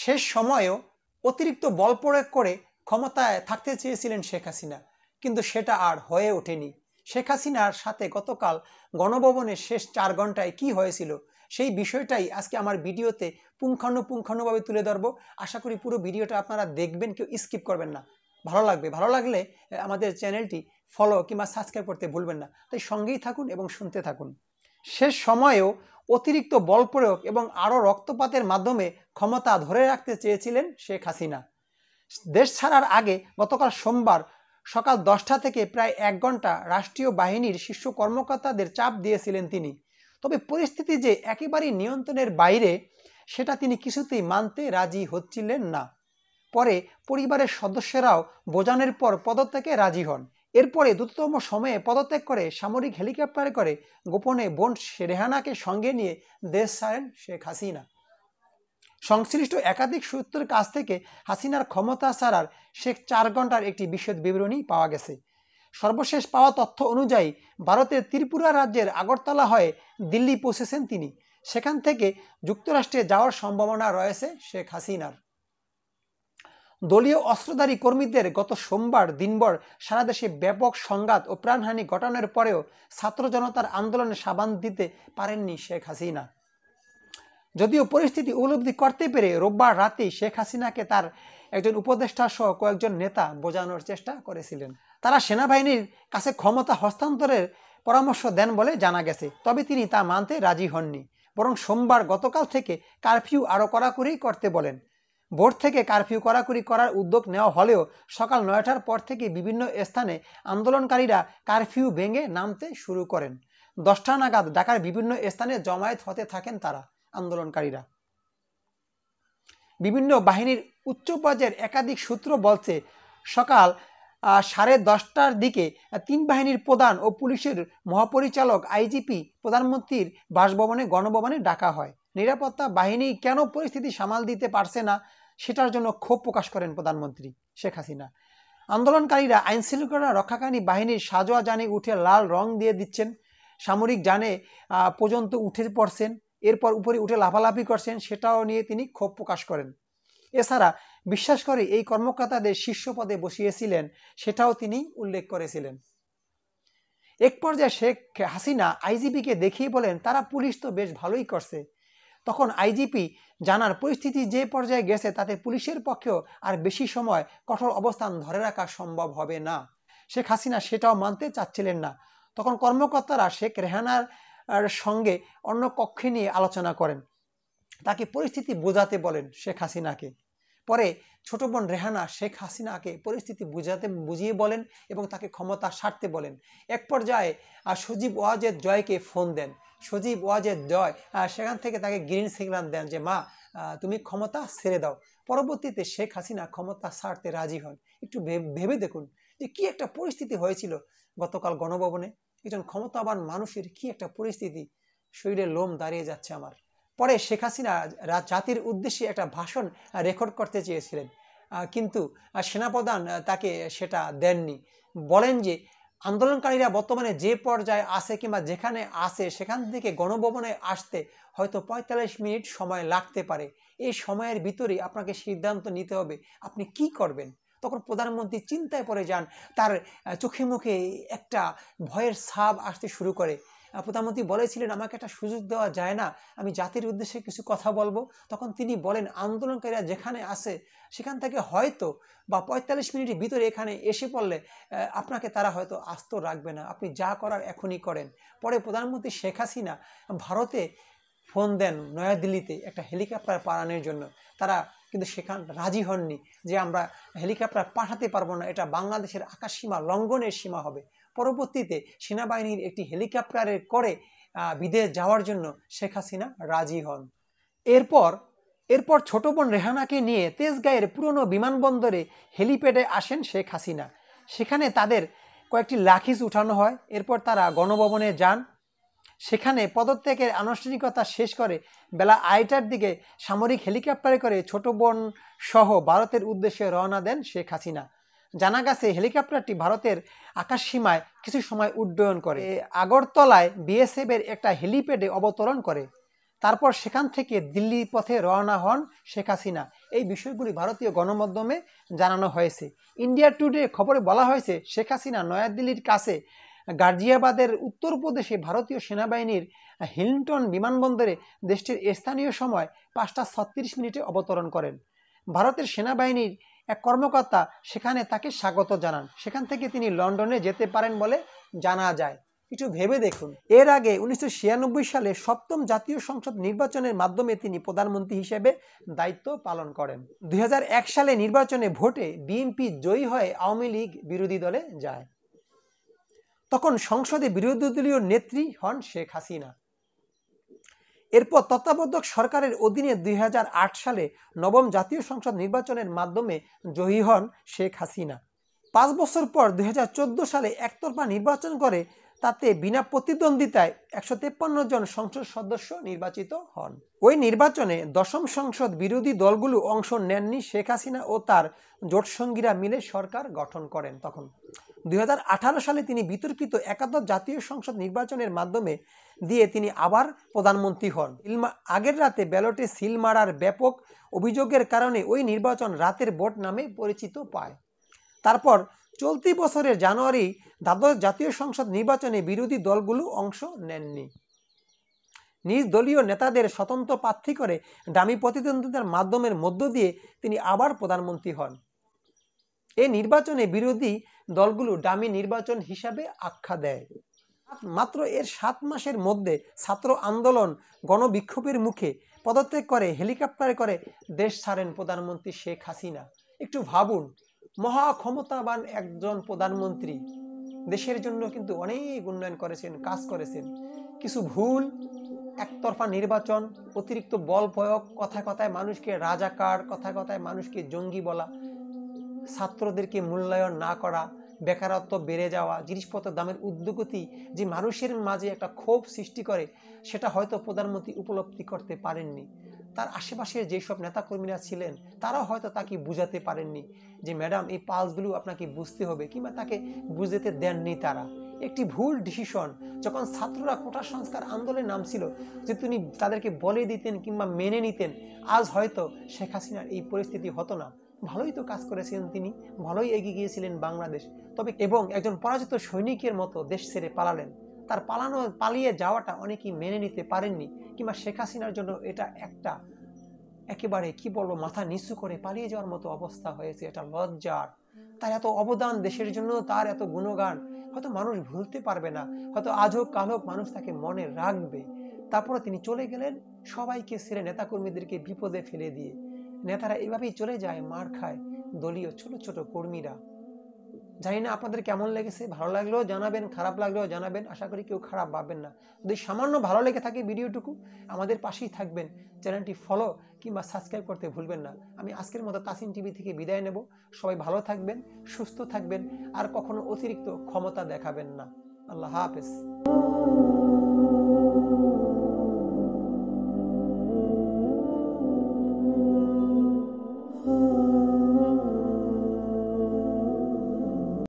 শেষ সময়েও অতিরিক্ত বল প্রয়োগ করে ক্ষমতায় থাকতে চেয়েছিলেন শেখ হাসিনা, কিন্তু সেটা আর হয়ে ওঠেনি। শেখ হাসিনার সাথে গতকাল গণভবনের শেষ 4 ঘন্টায় কি হয়েছিল সেই বিষয়টাই আজকে আমার ভিডিওতে পুঙ্খানুপুঙ্খানুভাবে তুলে ধরবো। আশা করি পুরো ভিডিওটা আপনারা দেখবেন, কেউ স্কিপ করবেন না। ভালো লাগবে, ভালো লাগলে আমাদের চ্যানেলটি ফলো কিংবা সাবস্ক্রাইব করতে ভুলবেন না। তাই সঙ্গেই থাকুন এবং শুনতে থাকুন। শেষ সময়েও অতিরিক্ত বল প্রয়োগ এবং আরও রক্তপাতের মাধ্যমে ক্ষমতা ধরে রাখতে চেয়েছিলেন শেখ হাসিনা। দেশ ছাড়ার আগে গতকাল সোমবার সকাল 10টা থেকে প্রায় 1 ঘন্টা রাষ্ট্রীয় বাহিনীর শীর্ষ কর্মকর্তাদের চাপ দিয়েছিলেন তিনি। তবে পরিস্থিতি যে একেবারেই নিয়ন্ত্রণের বাইরে সেটা তিনি কিছুতেই মানতে রাজি হচ্ছিলেন না। পরে পরিবারের সদস্যরাও বোঝানোর পর পদত্যাগে রাজি হন। এরপরে দ্রুততম সময়ে পদত্যাগ করে সামরিক হেলিকপ্টারে করে গোপনে বোন রেহানাকে সঙ্গে নিয়ে দেশ ছাড়েন শেখ হাসিনা। সংশ্লিষ্ট একাধিক সূত্রের কাছ থেকে হাসিনার ক্ষমতা ছাড়ার শেষ 4 ঘন্টার একটি বিশদ বিবরণী পাওয়া গেছে। সর্বশেষ পাওয়া তথ্য অনুযায়ী ভারতের ত্রিপুরা রাজ্যের আগরতলা হয়ে দিল্লি পৌঁছেছেন তিনি। সেখান থেকে যুক্তরাষ্ট্রে যাওয়ার সম্ভাবনা রয়েছে শেখ হাসিনার। দলীয় অস্ত্রধারী কর্মীদের গত সোমবার দিনভর সারা দেশে ব্যাপক সংঘাত ও প্রাণহানি ঘটানোর পরেও ছাত্র জনতার আন্দোলনে সাবান দিতে পারেননি শেখ হাসিনা। যদিও পরিস্থিতি উপলব্ধি করতে পেরে রোববার রাতেই শেখ হাসিনাকে তার একজন উপদেষ্টা সহ কয়েকজন নেতা বোঝানোর চেষ্টা করেছিলেন। তারা সেনাবাহিনীর কাছে ক্ষমতা হস্তান্তরের পরামর্শ দেন বলে জানা গেছে, তবে তিনি তা মানতে রাজি হননি। বরং সোমবার গতকাল থেকে কারফিউ আরও কড়াকড়ি করতে বলেন। ভোর থেকে কারফিউ কড়াকড়ি করার উদ্যোগ নেওয়া হলেও সকাল 9টার পর থেকে বিভিন্ন স্থানে আন্দোলনকারীরা কারফিউ ভেঙে নামতে শুরু করেন। 10টা নাগাদ ঢাকার বিভিন্ন স্থানে জমায়েত হতে থাকেন তারা আন্দোলনকারীরা। বিভিন্ন বাহিনীর উচ্চ পর্যায়ের একাধিক সূত্র বলছে সকাল 10:30টার দিকে 3 বাহিনীর প্রধান ও পুলিশের মহাপরিচালক আইজিপি প্রধানমন্ত্রীর বাসভবনে গণভবনে ডাকা হয়। নিরাপত্তা বাহিনী কেন পরিস্থিতি সামাল দিতে পারছে না সেটার জন্য ক্ষোভ প্রকাশ করেন প্রধানমন্ত্রী শেখ হাসিনা। আন্দোলনকারীরা আইনশৃঙ্খলা রক্ষাকারী বাহিনীর সাজোয়া যানে উঠে লাল রং দিয়ে দিচ্ছেন, সামরিক যানে পর্যন্ত উঠে পড়ছেন, এরপর উপরে উঠে লাফালাফি করছেন, সেটাও নিয়ে তিনি ক্ষোভ প্রকাশ করেন। এছাড়া বিশ্বাস করে এই কর্মকর্তাদের শীর্ষ পদে বসিয়েছিলেন সেটাও তিনি উল্লেখ করেছিলেন। এক পর্যায়ে শেখ হাসিনা আইজিপিকে দেখিয়ে বলেন তারা পুলিশ তো বেশ ভালোই করছে। তখন আইজিপি জানার পরিস্থিতি যে পর্যায়ে গেছে তাতে পুলিশের পক্ষেও আর বেশি সময় কঠোর অবস্থান ধরে রাখা সম্ভব হবে না। শেখ হাসিনা সেটাও মানতে চাচ্ছিলেন না। তখন কর্মকর্তারা শেখ রেহানার সঙ্গে অন্য কক্ষে নিয়ে আলোচনা করেন, তাকে পরিস্থিতি বোঝাতে বলেন শেখ হাসিনাকে। পরে ছোট বোন রেহানা শেখ হাসিনাকে পরিস্থিতি বুঝিয়ে বলেন এবং তাকে ক্ষমতা ছাড়তে বলেন। এক পর্যায়ে সজীব ওয়াজেদ জয়কে ফোন দেন। সজীব ওয়াজেদ জয় সেখান থেকে তাকে গ্রিন সিগন্যাল দেন যে মা তুমি ক্ষমতা ছেড়ে দাও। পরবর্তীতে শেখ হাসিনা ক্ষমতা ছাড়তে রাজি হন। একটু ভেবে দেখুন যে কি একটা পরিস্থিতি হয়েছিল গতকাল গণভবনে। একজন ক্ষমতাবান মানুষের কি একটা পরিস্থিতি, শরীরে লোম দাঁড়িয়ে যাচ্ছে আমার। পরে শেখ হাসিনা জাতির উদ্দেশ্যে একটা ভাষণ রেকর্ড করতে চেয়েছিলেন, কিন্তু সেনাপ্রধান তাকে সেটা দেননি। বলেন যে আন্দোলনকারীরা বর্তমানে যে পর্যায়ে আছে কিংবা যেখানে আছে সেখান থেকে গণভবনে আসতে হয়তো 45 মিনিট সময় লাগতে পারে। এই সময়ের ভিতরেই আপনাকে সিদ্ধান্ত নিতে হবে আপনি কি করবেন। তখন প্রধানমন্ত্রী চিন্তায় পড়ে যান, তার চোখে মুখে একটা ভয়ের ছাপ আসতে শুরু করে। প্রধানমন্ত্রী বলেছিলেন আমাকে একটা সুযোগ দেওয়া যায় না, আমি জাতির উদ্দেশ্যে কিছু কথা বলবো। তখন তিনি বলেন আন্দোলনকারীরা যেখানে আছে সেখান থেকে হয়তো বা 45 মিনিটের ভিতরে এখানে এসে পড়লে আপনাকে তারা হয়তো আস্ত রাখবে না, আপনি যা করার এখনই করেন। পরে প্রধানমন্ত্রী শেখ হাসিনা ভারতে ফোন দেন নয়াদিল্লিতে একটা হেলিকপ্টার পাঠানোর জন্য। তারা কিন্তু সেখানে রাজি হননি যে আমরা হেলিকপ্টার পাঠাতে পারবো না, এটা বাংলাদেশের আকাশ সীমা লঙ্ঘনের সীমা হবে। পরবর্তীতে সেনাবাহিনীর একটি হেলিকপ্টারে করে বিদেশ যাওয়ার জন্য শেখ হাসিনা রাজি হন। এরপর ছোট বোন রেহানাকে নিয়ে তেজগাঁয়ের পুরনো বিমানবন্দরে হেলিপ্যাডে আসেন শেখ হাসিনা। সেখানে তাদের কয়েকটি লাঠিজ উঠানো হয়। এরপর তারা গণভবনে যান। সেখানে পদত্যাগের আনুষ্ঠানিকতা শেষ করে বেলা 2টার দিকে সামরিক হেলিকপ্টারে করে ছোট বোন সহ ভারতের উদ্দেশ্যে রওনা দেন শেখ হাসিনা। জানা গেছে হেলিকপ্টারটি ভারতের আকাশ সীমায় কিছু সময় উড্ডয়ন করে আগরতলায় বিএসএফ এর একটা হেলিপ্যাডে অবতরণ করে। তারপর সেখান থেকে দিল্লি পথে রওনা হন শেখ হাসিনা। এই বিষয়গুলি ভারতীয় গণমাধ্যমে জানানো হয়েছে। ইন্ডিয়া টুডে খবরে বলা হয়েছে, শেখ হাসিনা নয়াদিল্লির কাছে গাজিয়াবাদের উত্তরপ্রদেশে ভারতীয় সেনাবাহিনীর হিলটন বিমানবন্দরে দেশটির স্থানীয় সময় 5:36 অবতরণ করেন। ভারতের সেনাবাহিনীর এক কর্মকর্তা সেখানে তাকে স্বাগত জানান। সেখান থেকে তিনি লন্ডনে যেতে পারেন বলে জানা যায়। একটু ভেবে দেখুন, এর আগে 1996 সালে 7ম জাতীয় সংসদ নির্বাচনের মাধ্যমে তিনি প্রধানমন্ত্রী হিসেবে দায়িত্ব পালন করেন। 2001 সালে নির্বাচনে ভোটে বিএনপি জয়ী হয়ে আওয়ামী লীগ বিরোধী দলে যায়। তখন সংসদে বিরোধী দলীয় নেত্রী হন শেখ হাসিনা। এরপর তত্ত্বাবধায়ক সরকারের অধীনে 2008 সালে 9ম জাতীয় সংসদ নির্বাচনের মাধ্যমে জয়ী হন শেখ হাসিনা। 5 বছর পর 2014 সালে একতরফা নির্বাচন করে তাতে বিনা প্রতিদ্বন্দ্বিতায় 153 জন সংসদ সদস্য নির্বাচিত হন। ওই নির্বাচনে 10ম সংসদ বিরোধী দলগুলো অংশ নেননি। শেখ হাসিনা ও তার জোটসঙ্গীরা মিলে সরকার গঠন করেন। তখন 2018 সালে তিনি বিতর্কিত একাদশ জাতীয় সংসদ নির্বাচনের মাধ্যমে দিয়ে তিনি আবার প্রধানমন্ত্রী হন। আগের রাতে ব্যালটে সিল মারার ব্যাপক অভিযোগের কারণে ওই নির্বাচন রাতের ভোট নামে পরিচিত পায়। তারপর চলতি বছরের জানুয়ারি দ্বাদশ জাতীয় সংসদ নির্বাচনে বিরোধী দলগুলো অংশ নেননি। নিজ দলীয় নেতাদের স্বতন্ত্র প্রার্থী করে ডামি প্রতিদ্বন্দ্বিতার মাধ্যমের মধ্য দিয়ে তিনি আবার প্রধানমন্ত্রী হন। এই নির্বাচনে বিরোধী দলগুলো ডামি নির্বাচন হিসাবে আখ্যা দেয়। মাত্র এর 7 মাসের মধ্যে ছাত্র আন্দোলন গণবিক্ষোভের মুখে পদত্যাগ করে হেলিকপ্টারে করে দেশ ছাড়েন প্রধানমন্ত্রী শেখ হাসিনা। একটু ভাবুন, মহা ক্ষমতাবান একজন প্রধানমন্ত্রী দেশের জন্য কিন্তু অনেক উন্নয়ন করেছেন, কাজ করেছেন। কিছু ভুল, একতরফা নির্বাচন, অতিরিক্ত বল প্রয়োগ, কথা কথায় মানুষকে রাজাকার, কথা কথায় মানুষকে জঙ্গি বলা, ছাত্রদেরকে মূল্যায়ন না করা, বেকারত্ব বেড়ে যাওয়া, জিনিসপত্রের দামের ঊর্ধ্বগতি যে মানুষের মাঝে একটা ক্ষোভ সৃষ্টি করে, সেটা হয়তো প্রধানমন্ত্রী উপলব্ধি করতে পারেননি। তার আশেপাশে যেসব নেতাকর্মীরা ছিলেন তারাও হয়তো তাকে বুঝাতে পারেননি যে ম্যাডাম এই পালসগুলো আপনাকে বুঝতে হবে, কিংবা তাকে বুঝতে দেননি তারা। একটি ভুল ডিসিশন, যখন ছাত্ররা কোটা সংস্কার আন্দোলনে নামছিল, যে তিনি তাদেরকে বলে দিতেন কিংবা মেনে নিতেন, আজ হয়তো শেখ হাসিনার এই পরিস্থিতি হতো না। ভালোই তো কাজ করেছিলেন তিনি, ভালোই এগিয়ে গিয়েছিলেন বাংলাদেশ। তবে এবং একজন পরাজিত সৈনিকের মতো দেশ ছেড়ে পালালেন। তার পালিয়ে যাওয়াটা অনেকেই মেনে নিতে পারেননি, কিংবা শেখ হাসিনার জন্য এটা একটা একেবারে কি বলবো, মাথা নিচু করে পালিয়ে যাওয়ার মতো অবস্থা হয়েছে। এটা লজ্জার। তার এত অবদান দেশের জন্য, তার এত গুণগান হয়তো মানুষ ভুলতে পারবে না, হয়তো আজ হোক কাল হোক মানুষ তাকে মনে রাখবে। তারপরে তিনি চলে গেলেন সবাইকে ছেড়ে, নেতাকর্মীদেরকে বিপদে ফেলে দিয়ে। নেতারা এভাবেই চলে যায়, মার খায় দলীয় ছোট ছোট কর্মীরা। জানি না আপনাদের কেমন লেগেছে, ভালো লাগলেও জানাবেন, খারাপ লাগলেও জানাবেন। আশা করি কেউ খারাপ ভাববেন না। যদি সামান্য ভালো লেগে থাকে ভিডিওটুকু, আমাদের পাশেই থাকবেন, চ্যানেলটি ফলো কিংবা সাবস্ক্রাইব করতে ভুলবেন না। আমি আজকের মতো তাসিন টিভি থেকে বিদায় নেব। সবাই ভালো থাকবেন, সুস্থ থাকবেন, আর কখনো অতিরিক্ত ক্ষমতা দেখাবেন না। আল্লাহ হাফেজ।